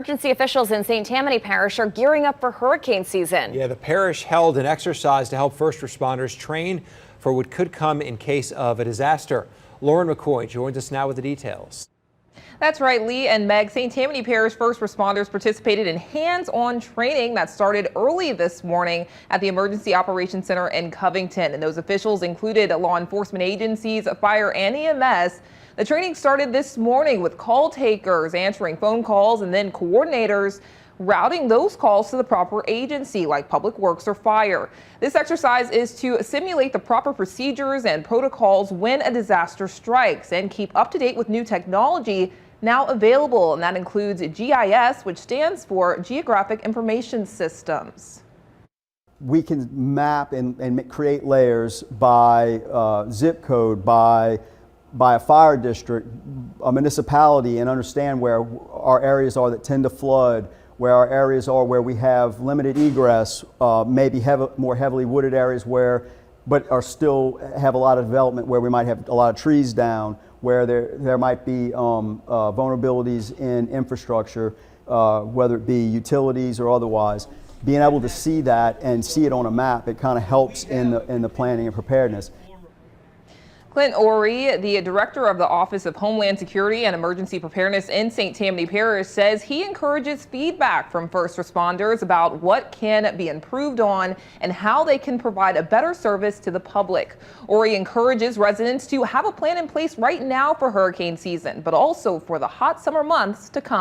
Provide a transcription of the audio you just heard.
Emergency officials in St. Tammany Parish are gearing up for hurricane season. Yeah, the parish held an exercise to help first responders train for what could come in case of a disaster. Lauren McCoy joins us now with the details. That's right, Lee and Meg. St. Tammany Parish first responders participated in hands-on training that started early this morning at the Emergency Operations Center in Covington. And those officials included law enforcement agencies, fire and EMS. The training started this morning with call takers answering phone calls and then coordinators routing those calls to the proper agency like Public Works or fire. This exercise is to simulate the proper procedures and protocols when a disaster strikes and keep up to date with new technology now available, and that includes GIS, which stands for Geographic Information Systems. We can map and create layers by zip code, by a fire district, a municipality, and understand where our areas are that tend to flood, where our areas are where we have limited egress, maybe more heavily wooded areas but are still have a lot of development where we might have a lot of trees down, where there might be vulnerabilities in infrastructure, whether it be utilities or otherwise. Being able to see that and see it on a map, it kind of helps in the planning and preparedness. Clint Orey, the director of the Office of Homeland Security and Emergency Preparedness in St. Tammany Parish, says he encourages feedback from first responders about what can be improved on and how they can provide a better service to the public. Orey encourages residents to have a plan in place right now for hurricane season, but also for the hot summer months to come.